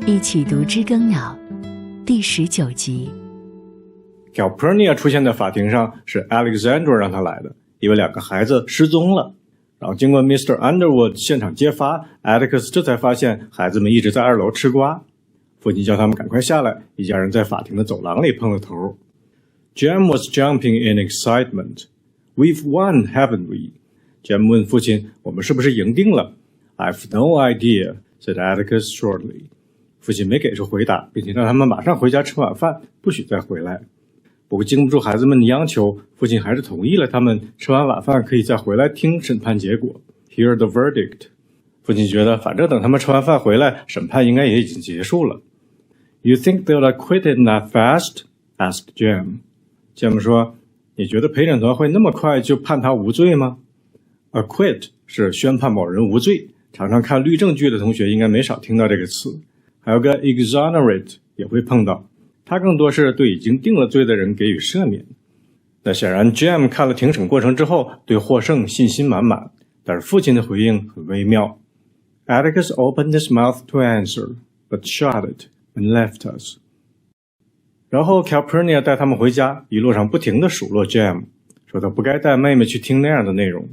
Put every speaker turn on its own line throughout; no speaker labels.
一起读知更鸟第19集。
Calpurnia 出现在法庭上是 Alexandra 让他来的，因为2个孩子失踪了。然后经过 Mr. Underwood 现场揭发， Atticus 这才发现孩子们一直在2楼吃瓜。父亲叫他们赶快下来，一家人在法庭的走廊里碰了头。Jem was jumping in excitement. We've won, haven't we? Jem 问父亲，我们是不是赢定了？ I've no idea, said Atticus shortly. 父亲没给出回答，并且让他们马上回家吃晚饭，不许再回来。不过经不住孩子们的央求，父亲还是同意了他们吃完晚饭可以再回来听审判结果 Hear the verdict. 父亲觉得反正等他们吃完饭回来，审判应该也已经结束了。You think they'll acquit him that fast? asked Jem. Jem 说，你觉得陪审团会那么快就判他无罪吗？ Acquit 是宣判某人无罪，常常看律政剧的同学应该没少听到这个词。还有个 exonerate 也会碰到，它更多是对已经定了罪的人给予赦免。那显然 Jem 看了庭审过程之后对获胜信心满满，但是父亲的回应很微妙。Atticus opened his mouth to answer, but shut it and left us. 然后 Calpurnia 带他们回家，一路上不停地数落 Jem， 说他不该带妹妹去听那样的内容。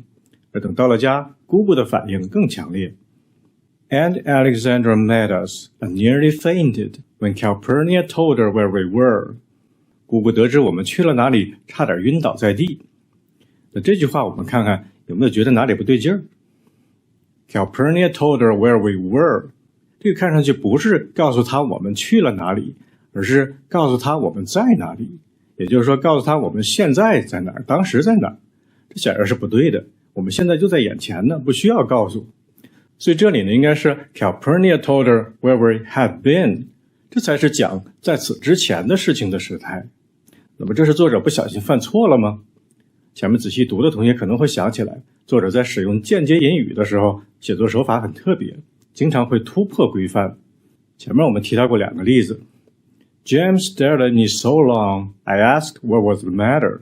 而等到了家，姑姑的反应更强烈。Aunt Alexandra met us and nearly fainted when Calpurnia told her where we were. 姑姑得知我们去了哪里，差点晕倒在地。那这句话我们看看有没有觉得哪里不对劲儿？ Calpurnia told her where we were. 这个看上去不是告诉他我们去了哪里，而是告诉他我们在哪里，也就是说告诉他我们现在在哪儿，当时在哪儿。这显然是不对的，我们现在就在眼前呢，不需要告诉。所以这里呢应该是 Calpurnia told her where we had been， 这才是讲在此之前的事情的时态。那么这是作者不小心犯错了吗？前面仔细读的同学可能会想起来，作者在使用间接引语的时候写作手法很特别，经常会突破规范。前面我们提到过2个例子。 Jem stared at me so long, I asked what was the matter.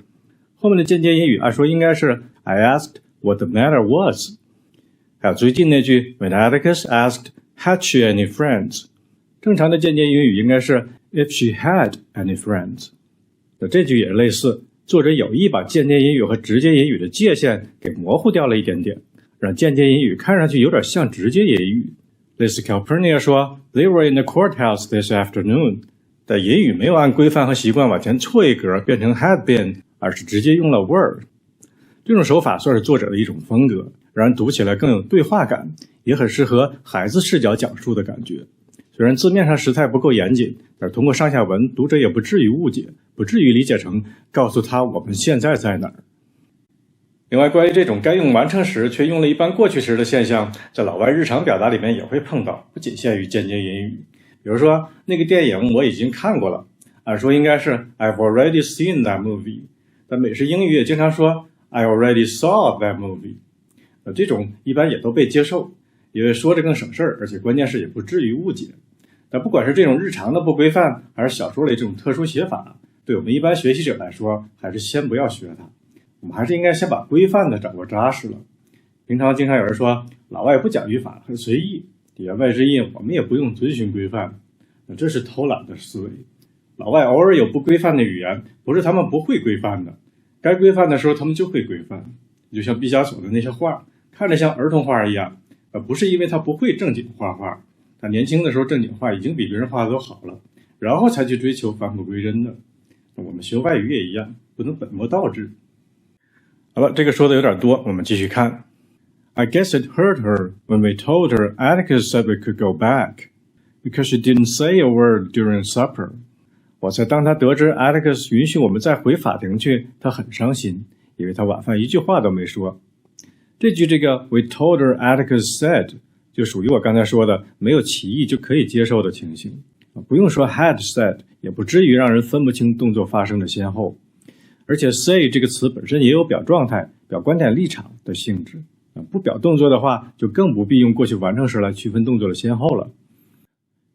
后面的间接引语按说应该是 I asked what the matter was。 还有最近那句 When Atticus asked had she any friends， 正常的间接引语应该是 If she had any friends。 那这句也是类似，作者有意把间接引语和直接引语的界限给模糊掉了一点点，让间接引语看上去有点像直接引语。类似 Calpurnia 说 They were in the courthouse this afternoon， 但引语没有按规范和习惯往前错一格变成 had been， 而是直接用了 were。 这种手法算是作者的一种风格，让人读起来更有对话感，也很适合孩子视角讲述的感觉。虽然字面上时态不够严谨，但通过上下文，读者也不至于误解，不至于理解成告诉他我们现在在哪儿。另外，关于这种该用完成时却用了一般过去时的现象，在老外日常表达里面也会碰到，不仅限于间接引语。比如说那个电影我已经看过了，按说应该是 I've already seen that movie， 但美式英语也经常说 I already saw that movie。 这种一般也都被接受，因为说着更省事儿，而且关键是也不至于误解。但不管是这种日常的不规范，还是小说里这种特殊写法，对我们一般学习者来说，还是先不要学它。我们还是应该先把规范的掌握扎实了。平常经常有人说老外不讲语法，很随意，言外之意我们也不用遵循规范。那这是偷懒的思维。老外偶尔有不规范的语言，不是他们不会规范的，该规范的时候他们就会规范。就像毕加索的那些画，看着像儿童画一样，不是因为他不会正经画画，他年轻的时候正经画已经比别人画的都好了，然后才去追求返璞归真的。我们学外语也一样，不能本末倒置。好了，这个说的有点多，我们继续看。I guess it hurt her when we told her Atticus said we could go back, because she didn't say a word during supper. 我猜当他得知 Atticus 允许我们再回法庭去，他很伤心，因为他晚饭一句话都没说。这句这个 We told her Atticus said 就属于我刚才说的没有歧义就可以接受的情形，不用说 had said 也不至于让人分不清动作发生的先后。而且 say 这个词本身也有表状态、表观点立场的性质，不表动作的话就更不必用过去完成时来区分动作的先后了。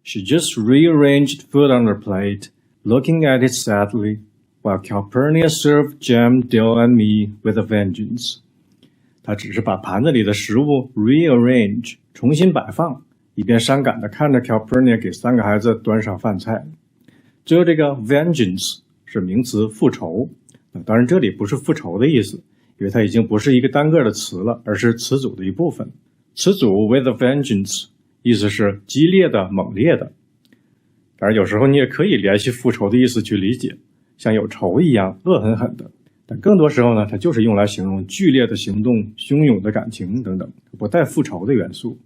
She just rearranged food on her plate, looking at it sadly, while Calpurnia served Jem, Dill and me with a vengeance. 她只是把盘子里的食物 rearrange 重新摆放，一边伤感地看着 Calpurnia 给3个孩子端上饭菜。最后这个 vengeance 是名词复仇，当然这里不是复仇的意思，因为它已经不是一个单个的词了，而是词组的一部分。词组 with a vengeance 意思是激烈的、猛烈的。当然有时候你也可以联系复仇的意思去理解，像有仇一样恶狠狠的，但更多时候呢，它就是用来形容剧烈的行动、汹涌的感情等等，不带复仇的元素。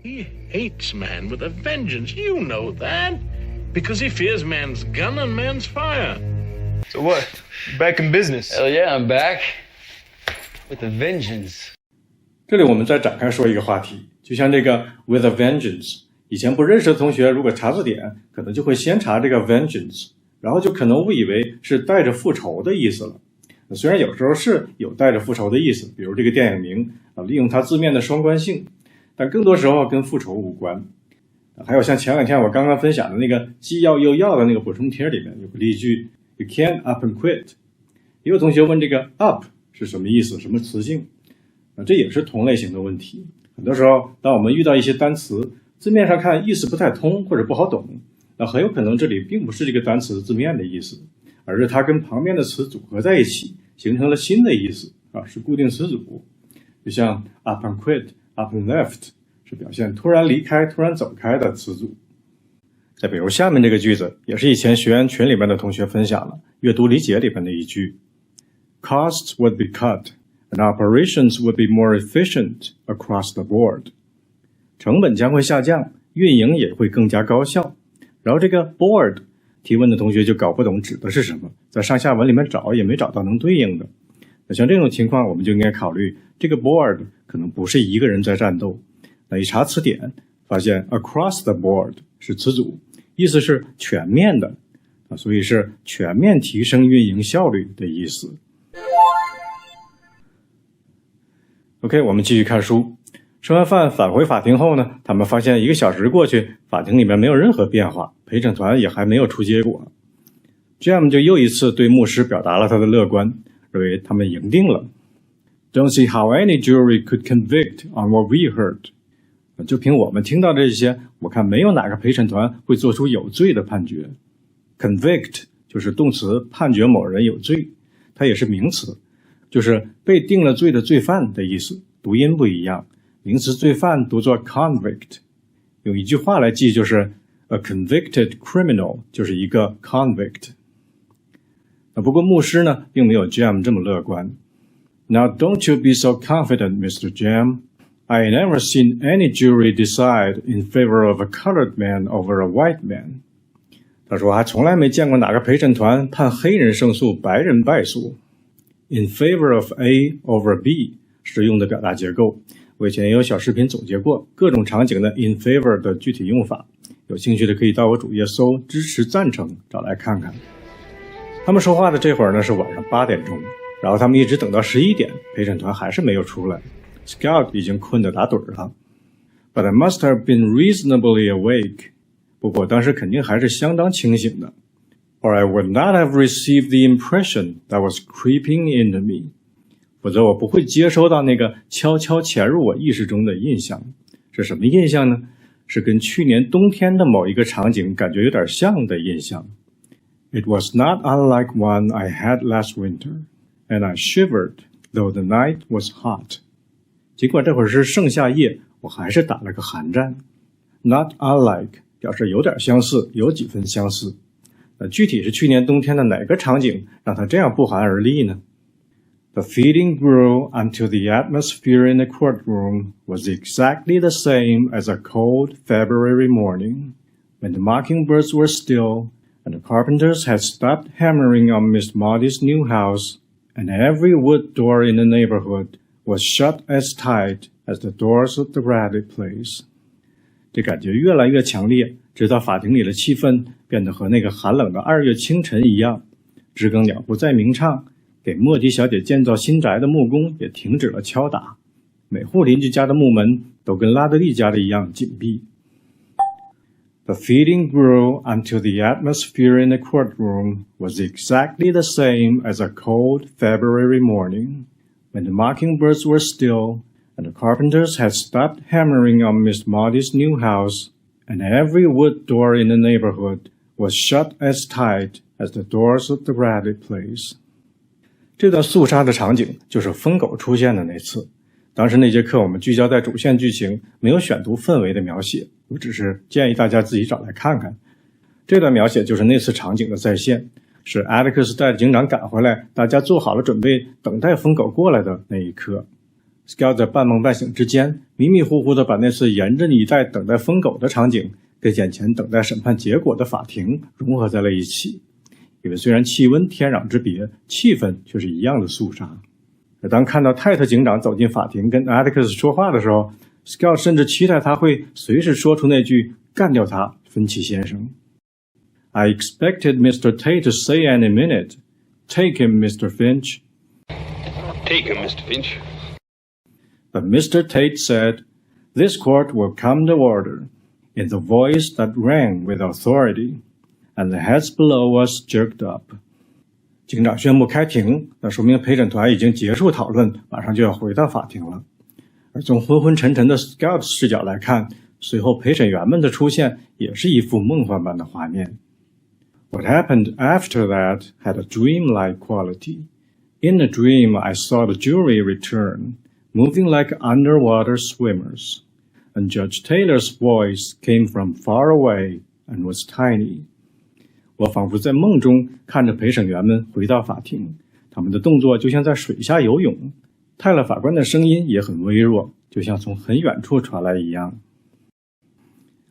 He hates man with a vengeance, you know that, because he fears man's gun and man's fire.
So what? Back in business?
Hell yeah, I'm back. With a vengeance.
这里我们再展开说一个话题，就像这个 with a vengeance， 以前不认识的同学如果查字典，可能就会先查这个 vengeance， 然后就可能误以为是带着复仇的意思了。虽然有时候是有带着复仇的意思，比如这个电影名利用它字面的双关性，但更多时候跟复仇无关。还有像前两天我刚刚分享的那个既要又要的那个补充贴里面有个例句 You can't up and quit。 也有同学问这个 up 是什么意思，什么词性，这也是同类型的问题。很多时候当我们遇到一些单词字面上看意思不太通或者不好懂，那很有可能这里并不是这个单词字面的意思，而是它跟旁边的词组合在一起形成了新的意思，是固定词组。就像 up and quit、up and left 是表现突然离开、突然走开的词组。再比如下面这个句子，也是以前学员群里面的同学分享了阅读理解里面的一句 Costs would be cut and operations would be more efficient across the board。 成本将会下降，运营也会更加高效。然后这个 board 提问的同学就搞不懂指的是什么，在上下文里面找也没找到能对应的。那像这种情况我们就应该考虑这个 board 可能不是一个人在战斗。那一查词典发现 across the board 是词组，意思是全面的，所以是全面提升运营效率的意思。OK， 我们继续看书。吃完饭返回法庭后呢，他们发现1个小时过去，法庭里面没有任何变化，陪审团也还没有出结果。Jam 就又一次对牧师表达了他的乐观，认为他们赢定了。Don't see how any jury could convict on what we heard。 就凭我们听到这些，我看没有哪个陪审团会做出有罪的判决。Convict 就是动词，判决某人有罪，它也是名词，就是被定了罪的罪犯的意思，读音不一样。名词罪犯读作 convict， 用一句话来记就是 a convicted criminal 就是一个 convict。 不过牧师呢并没有 Jam 这么乐观。 Now don't you be so confident, Mr. Jam. I ain't never seen any jury decide in favor of a colored man over a white man. 他说还从来没见过哪个陪审团判黑人胜诉，白人败诉。 In favor of A over B 是用的表达结构，我以前也有小视频总结过各种场景的 in favor 的具体用法，有兴趣的可以到我主页搜支持赞成找来看看。他们说话的这会儿呢是晚上8点钟，然后他们一直等到11点，陪审团还是没有出来。 Scout 已经困得打盹了。 But I must have been reasonably awake， 不过当时肯定还是相当清醒的。 Or I would not have received the impression that was creeping into me， 否则我不会接收到那个悄悄潜入我意识中的印象。是什么印象呢？是跟去年冬天的某一个场景感觉有点像的印象。 It was not unlike one I had last winter, and I shivered, though the night was hot。 尽管这会儿是盛夏夜，我还是打了个寒战。 Not unlike 表示有点相似，有几分相似。具体是去年冬天的哪个场景让他这样不寒而栗呢？ The feeling grew until the atmosphere in the courtroom was exactly the same as a cold February morning, when the mockingbirds were still, and the carpenters had stopped hammering on Miss Maudie's new house, and every wood door in the neighborhood was shut as tight as the doors of the rabbit place。 这感觉越来越强烈，直到法庭里的气氛变得和那个寒冷的2月清晨一样。知更鸟不再鸣唱，给莫迪小姐建造新宅的木工也停止了敲打，每户邻居家的木门都跟拉德利家的一样紧闭。 The feeling grew until the atmosphere in the courtroom was exactly the same as a cold February morning, when the mockingbirds were still, and the carpenters had stopped hammering on Miss Maudie's new house, and every wood door in the neighborhood was shut as tight as the doors of the rabbit place. 这段肃杀的场景就是疯狗出现的那次。当时那节课我们聚焦在主线剧情，没有选读氛围的描写，我只是建议大家自己找来看看。这段描写就是那次场景的再现，是 Atticus 带着警长赶回来，大家做好了准备，等待疯狗过来的那一刻。Scout 在半梦半醒之间，迷迷糊糊地把那次严阵以待等待疯狗的场景跟眼前等待审判结果的法庭融合在了一起。因为虽然气温天壤之别，气氛却是一样的肃杀。而当看到泰特警长走进法庭跟 Atticus 说话的时候， Scout 甚至期待他会随时说出那句干掉他，芬奇先生。I expected Mr. Tate to say any minute, take him, Mr. Finch.
Take him, Mr. Finch.
But Mr. Tate said, This court will come to order, in the voice that rang with authority, and the heads below us jerked up. 警长宣布开庭，那说明陪审团已经结束讨论，马上就要回到法庭了。而从昏昏沉沉的 Scout 视角来看，随后陪审员们的出现也是一幅梦幻般的画面。What happened after that had a dreamlike quality. In the dream, I saw the jury return, moving like underwater swimmers, and Judge Taylor's voice came from far away and was tiny. 我仿佛在梦中看着陪审员们回到法庭，他们的动作就像在水下游泳。泰勒法官的声音也很微弱，就像从很远处传来一样。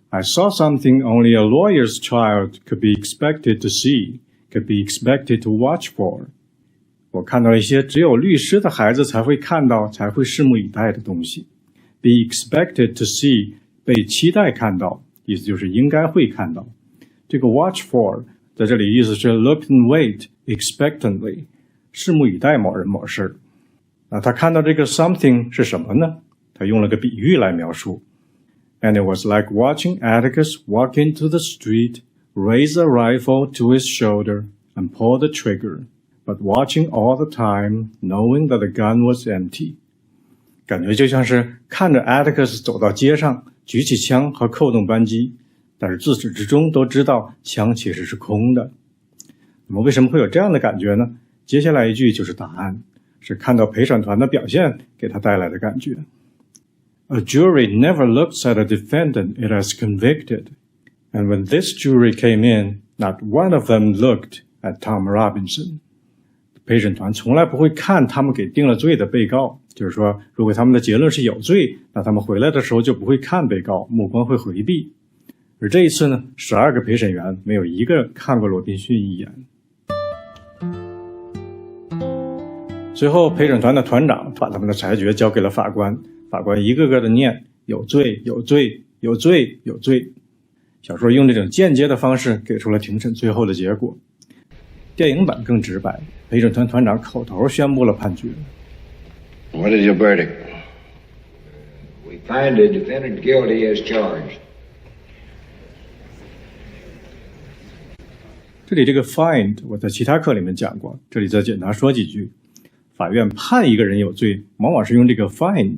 I saw something only a lawyer's child could be expected to see, could be expected to watch for. 我看到一些只有律师的孩子才会看到，才会拭目以待的东西。Be expected to see, 被期待看到，意思就是应该会看到。这个 watch for 在这里意思是 look and wait expectantly, 拭目以待某人某事。那他看到这个 something 是什么呢？他用了个比喻来描述。And it was like watching Atticus walk into the street, raise a rifle to his shoulder, and pull the trigger, but watching all the time, knowing that the gun was empty. 感觉就像是看着 Atticus 走到街上，举起枪和扣动扳机，但是自始至终都知道枪其实是空的。那么为什么会有这样的感觉呢？接下来一句就是答案，是看到陪审团的表现给他带来的感觉。A jury never looks at a defendant it has convicted, and when this jury came in, not one of them looked at Tom Robinson. 陪审团从来不会看他们给定了罪的被告，就是说，如果他们的结论是有罪，那他们回来的时候就不会看被告，目光会回避。而这一次呢，12个陪审员没有一个看过罗宾逊一眼。随后，陪审团的团长把他们的裁决交给了法官。法官一个个的念有罪有罪有罪有罪。小说用这种间接的方式给出了庭审最后的结果。电影版更直白，陪审团团长口头宣布了判决。
What is your verdict?
We find the defendant guilty as charged.
这里这个 find 我在其他课里面讲过，这里再简单说几句。法院判一个人有罪，往往是用这个 find，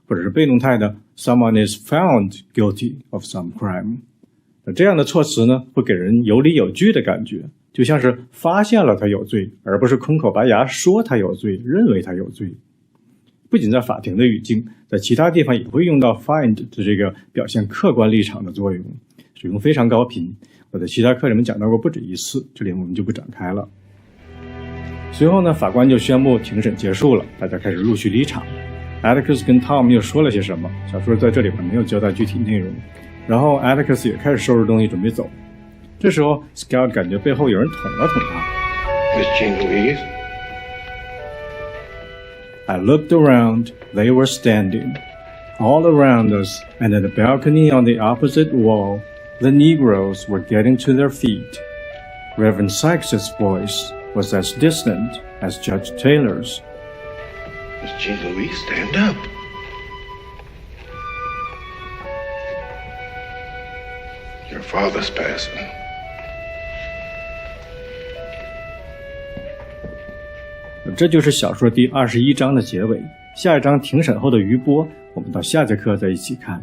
或者是被动态的 someone is found guilty of some crime。这样的措辞呢，会给人有理有据的感觉，就像是发现了他有罪，而不是空口白牙说他有罪，认为他有罪。不仅在法庭的语境，在其他地方也会用到 find 的这个表现客观立场的作用，使用非常高频。我在其他课里面讲到过不止一次，这里我们就不展开了。随后呢，法官就宣布庭审结束了，大家开始陆续离场。Atticus 跟 Tom 又说了些什么，小说在这里边没有交代具体内容。然后 Atticus 也开始收拾东西准备走。这时候 Scout 感觉背后有人捅了捅他。
Miss Jean Louise?
I looked around. They were standing. All around us, and at the balcony on the opposite wall, the Negroes were getting to their feet. Reverend Sykes' voice was as distant as Judge Taylor's.
Miss Jean Louise, stand up. Your father's passing.
这就是小说第21章的结尾，下一章庭审后的余波，我们到下节课再一起看。